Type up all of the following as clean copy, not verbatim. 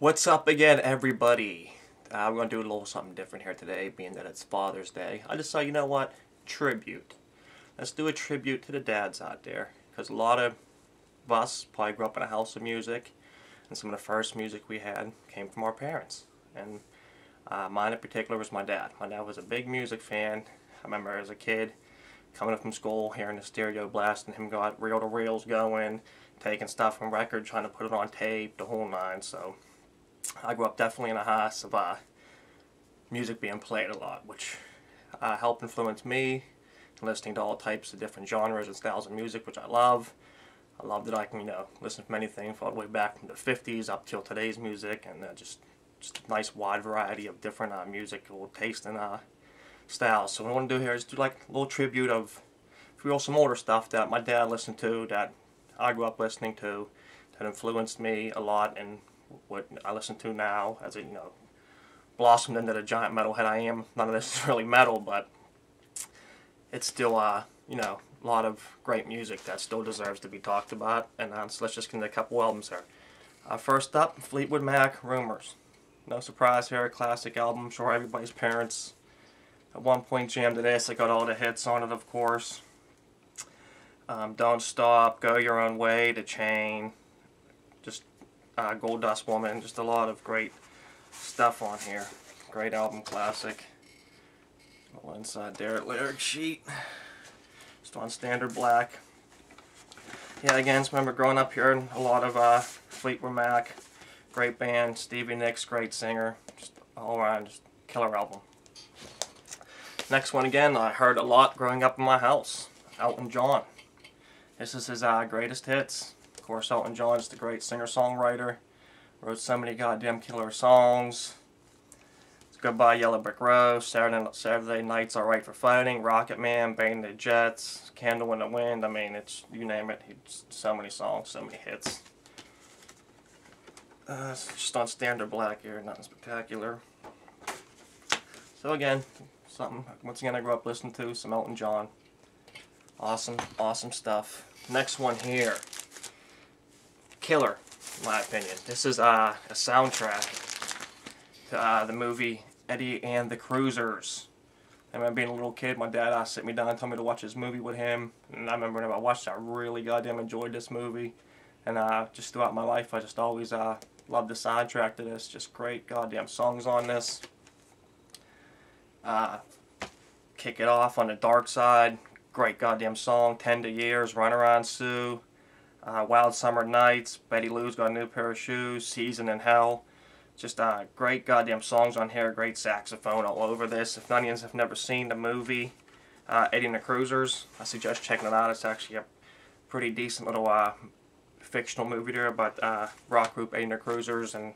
What's up again, everybody? We're going to do a little something different here today, being that it's Father's Day. I just thought, you know what? Tribute. Let's do a tribute to the dads out there. Because a lot of us probably grew up in a house of music. And some of the first music we had came from our parents. And mine in particular was my dad. My dad was a big music fan. I remember as a kid coming up from school, hearing the stereo blasting, him got reel-to-reels going, taking stuff from record, trying to put it on tape, the whole nine. So I grew up definitely in a house of music being played a lot, which helped influence me listening to all types of different genres and styles of music, which I love. I love that I can, listen from anything all the way back from the 50s up till today's music, and just a nice wide variety of different musical taste and styles. So what I want to do here is do like a little tribute of some older stuff that my dad listened to, that I grew up listening to, that influenced me a lot, and what I listen to now as it, blossomed into the giant metalhead I am. None of this is really metal, but it's still, a lot of great music that still deserves to be talked about. And so let's just get into a couple albums here. First up, Fleetwood Mac Rumors. No surprise here, a classic album. I'm sure everybody's parents at one point jammed to this. I got all the hits on it, of course. Don't Stop, Go Your Own Way, The Chain, just Gold Dust Woman, just a lot of great stuff on here. Great album, classic. All inside there, lyric sheet. Just on standard black. Yeah, again, just remember growing up hearing a lot of Fleetwood Mac. Great band, Stevie Nicks, great singer. Just all around, just killer album. Next one again, I heard a lot growing up in my house. Elton John. This is his greatest hits. Of course, Elton John is the great singer-songwriter. Wrote so many goddamn killer songs. It's Goodbye Yellow Brick Road, Saturday Night's Alright for Fighting, Rocket Man, Bang the Jets, Candle in the Wind. I mean, it's, you name it. It's so many songs, so many hits. It's just on standard black here, nothing spectacular. So again, something, once again, I grew up listening to, some Elton John. Awesome, awesome stuff. Next one here. Killer, in my opinion. This is a soundtrack to the movie Eddie and the Cruisers. I remember being a little kid, my dad sit me down and told me to watch this movie with him. And I remember when I watched it, I really goddamn enjoyed this movie. And just throughout my life, I just always loved the soundtrack to this. Just great goddamn songs on this. Kick It Off on the Dark Side. Great goddamn song. 10 Years, Run Around Sue. Wild Summer Nights, Betty Lou's Got a New Pair of Shoes, Season in Hell. Just great goddamn songs on here, great saxophone all over this. If none of you have never seen the movie Eddie and the Cruisers, I suggest checking it out. It's actually a pretty decent little fictional movie there about rock group Eddie and the Cruisers and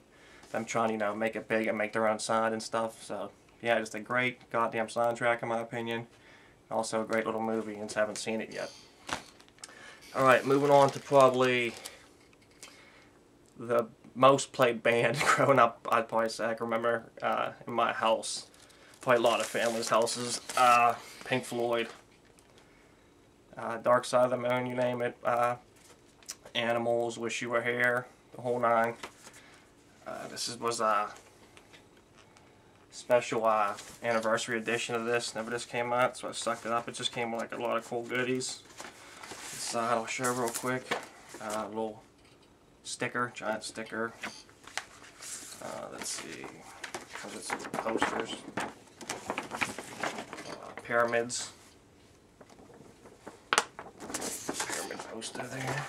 them trying to make it big and make their own sound and stuff. So yeah, just a great goddamn soundtrack in my opinion. Also a great little movie, and haven't seen it yet. Alright, moving on to probably the most played band growing up, I'd probably say I can remember in my house. Probably a lot of families' houses. Pink Floyd. Dark Side of the Moon, you name it. Animals, Wish You Were Here, the whole nine. This was a special anniversary edition of this. Never this came out, so I sucked it up. It just came with like a lot of cool goodies. I'll show real quick. Little sticker, giant sticker. Let's see. Comes with some posters. Pyramids. Pyramid poster there.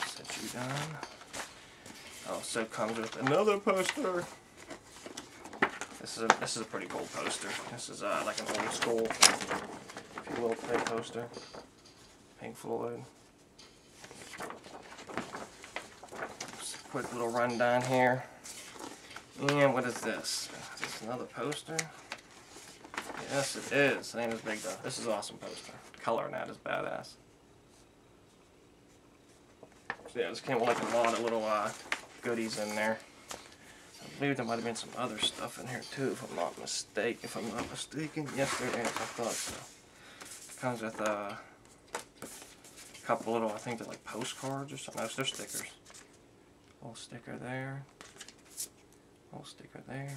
Set you down. Also comes with another poster. This is a pretty cool poster. This is like an old school, if you will, play poster. Pink Floyd. Just a quick little rundown here. And what is this? Is this another poster? Yes, it is. The name is big though. This is an awesome poster. The color in that is badass. So yeah, this came with like a lot of little goodies in there. I believe there might have been some other stuff in here too, if I'm not mistaken. Yes, there is. I thought so. It comes with a couple little, I think they're like postcards or something. No, they're stickers. Little sticker there. Little sticker there.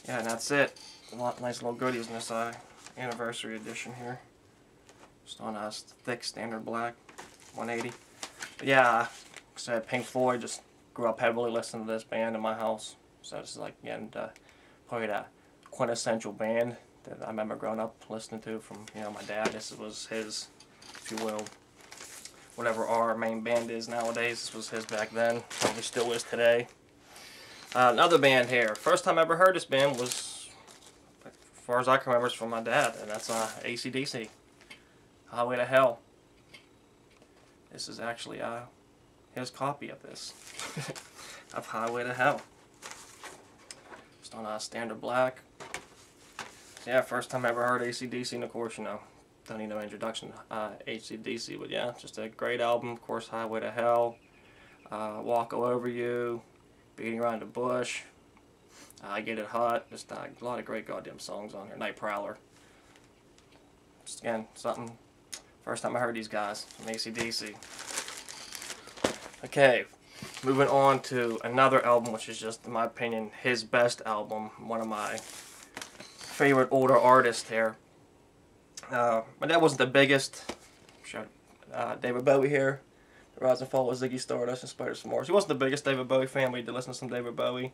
Yeah, and that's it. A lot of nice little goodies in this anniversary edition here. Just on a thick standard black 180. But yeah, like I said, Pink Floyd, just grew up heavily listening to this band in my house. So this is like, again, probably the quintessential band that I remember growing up listening to from, you know, my dad. This was his, if you will, whatever our main band is nowadays. This was his back then, probably still is today. Another band here. First time I ever heard this band was, as far as I can remember, it's from my dad, and that's ACDC. Highway to Hell. This is actually his copy of this, of Highway to Hell. Just on standard black. Yeah, first time I ever heard ACDC, and of course, you know, don't need no introduction to ACDC, but yeah, just a great album. Of course, Highway to Hell, Walk All Over You, Beating Around the Bush, I Get It Hot. Just a lot of great goddamn songs on here. Night Prowler. Just again, something. First time I heard these guys from ACDC. Okay, moving on to another album, which is just, in my opinion, his best album. One of my favorite older artists here. My dad wasn't the biggest. David Bowie here. The Rise and Fall of Ziggy Stardust and Spider Some More. He wasn't the biggest David Bowie fan, but he did listen to some David Bowie.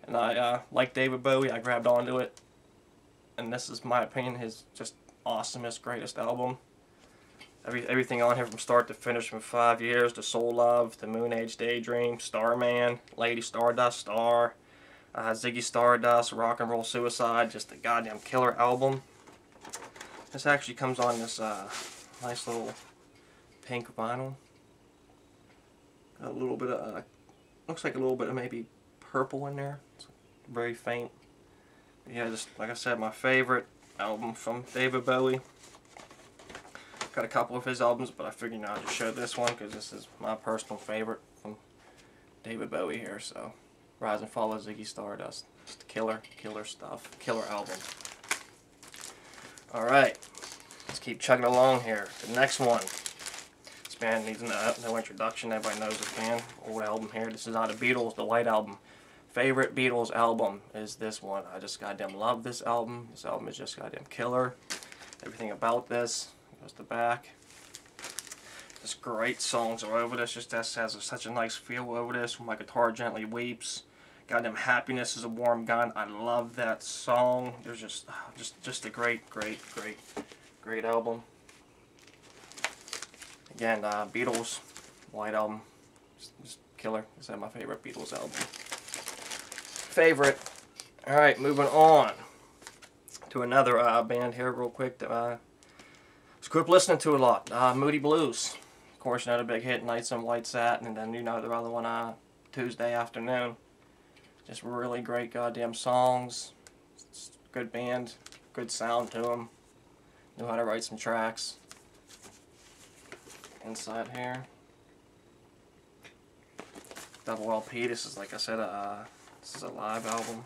And I like David Bowie. I grabbed onto it. And this is, my opinion, his just awesomest, greatest album. Everything on here from start to finish, from 5 years to Soul Love to Moon Age Daydream, Starman, Lady Stardust, Star, Ziggy Stardust, Rock and Roll Suicide. Just a goddamn killer album. This actually comes on this nice little pink vinyl. Got a little bit of, looks like a little bit of maybe purple in there. It's very faint. But yeah, just like I said, my favorite album from David Bowie. Got a couple of his albums, but I figured, you know, I'll just show this one because this is my personal favorite from David Bowie here. So, Rise and Fall of Ziggy Stardust. Just killer stuff. Killer album. Alright, let's keep chugging along here. The next one. This band needs no introduction. Everybody knows this band. Old album here. This is out of Beatles, the White Album. Favorite Beatles album is this one. I just goddamn love this album. This album is just goddamn killer. Everything about this. Goes the back. Just great songs are over this. Just this has such a nice feel over this. When my guitar gently weeps. Goddamn Happiness is a Warm Gun. I love that song. There's just a great album. Again, Beatles, White Album, just killer. This is my favorite Beatles album. Favorite. All right, moving on to another band here, real quick. That I grew up listening to a lot. Moody Blues. Of course, another big hit, Nights on White Satin, and then you know the other one, Tuesday Afternoon. Just really great goddamn songs. Good band, good sound to them. Knew how to write some tracks. Inside here, double LP. This is, like I said, this is a live album.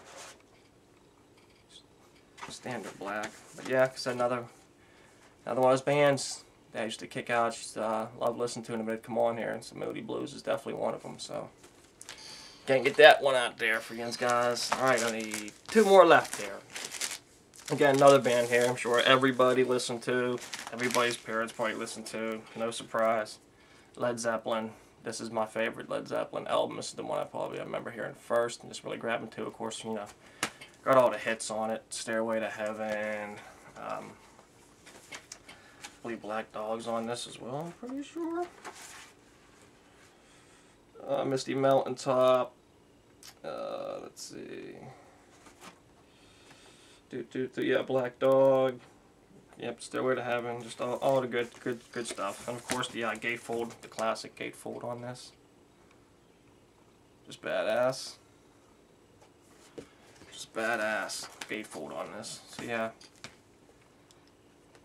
Standard black, but yeah, it's another one of those bands that I used to kick out. Just love listening to them. But come on here, and some Moody Blues is definitely one of them. So. Can't get that one out there for you guys. Alright, I need two more left here. Again, another band here I'm sure everybody listened to. Everybody's parents probably listened to. No surprise. Led Zeppelin. This is my favorite Led Zeppelin album. This is the one I remember hearing first and just really grabbing to. Of course, you know, got all the hits on it. Stairway to Heaven. I believe Black Dog's on this as well, I'm pretty sure. Misty Mountaintop. Let's see. Yeah, Black Dog. Yep, Stairway to Heaven. Just all the good stuff. And of course the gatefold, the classic gatefold on this. Just badass. Just badass gatefold on this. So yeah. Like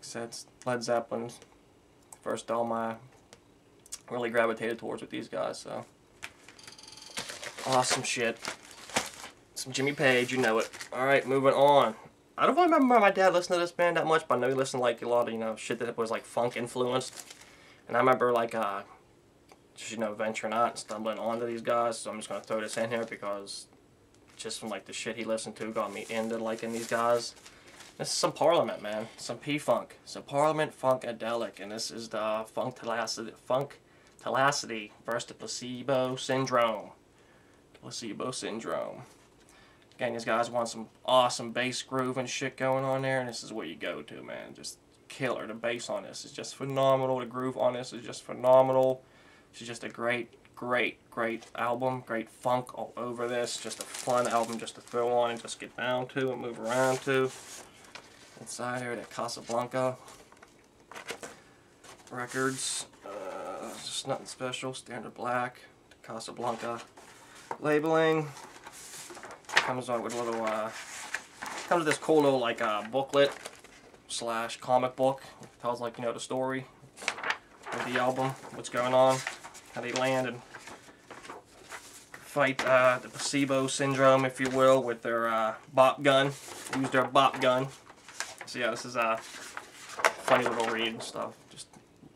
I said, Led Zeppelin. First album I really gravitated towards with these guys, so. Awesome shit. Some Jimmy Page, you know it. Alright, moving on. I don't remember my dad listening to this band that much, but I know he listened to like a lot of, you know, shit that was like funk influenced. And I remember like just, you know, venturing out and stumbling onto these guys. So I'm just going to throw this in here because just from like the shit he listened to got me into liking these guys. This is some Parliament, man. Some P-Funk. Some Parliament Funkadelic. And this is the Funk Telacity versus the Placebo Syndrome. Placebo Syndrome. Again, these guys want some awesome bass groove and shit going on there, and this is what you go to, man. Just killer. The bass on this is just phenomenal. The groove on this is just phenomenal. It's just a great album. Great funk all over this. Just a fun album just to throw on and just get down to and move around to. Inside here, that Casablanca records. Just nothing special. Standard black. Casablanca labeling. Comes on with a little, comes with this cool little like booklet / comic book. It tells, like, you know, the story of the album, what's going on, how they land and fight the placebo syndrome, if you will, with their bop gun. Use their bop gun. So yeah, this is a funny little read and stuff. Just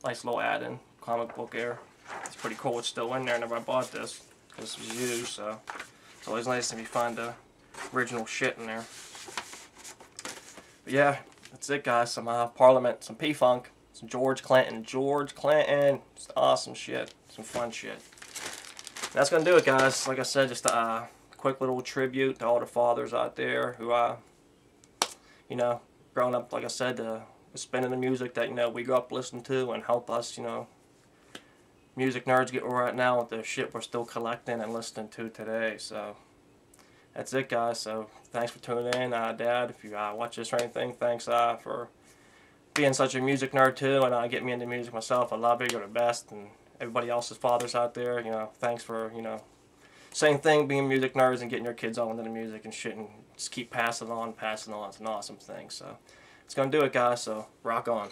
nice little add-in comic book here. It's pretty cool. It's still in there. Never bought this because this was used, so it's always nice if you find the original shit in there. But yeah, that's it, guys. Some Parliament, some P-Funk, some George Clinton. Just awesome shit. Some fun shit. That's gonna do it, guys. Like I said, just a quick little tribute to all the fathers out there who, you know, growing up, like I said, spinning the music that, you know, we grew up listening to and help us, you know, music nerds get where we're at now with the shit we're still collecting and listening to today. So that's it, guys. So thanks for tuning in, Dad. If you watch this or anything, thanks for being such a music nerd too, and getting me into music myself. I love you. You're the best, and everybody else's fathers out there. You know, thanks for, you know, same thing, being music nerds and getting your kids all into the music and shit, and just keep passing on. It's an awesome thing. So it's gonna do it, guys. So rock on.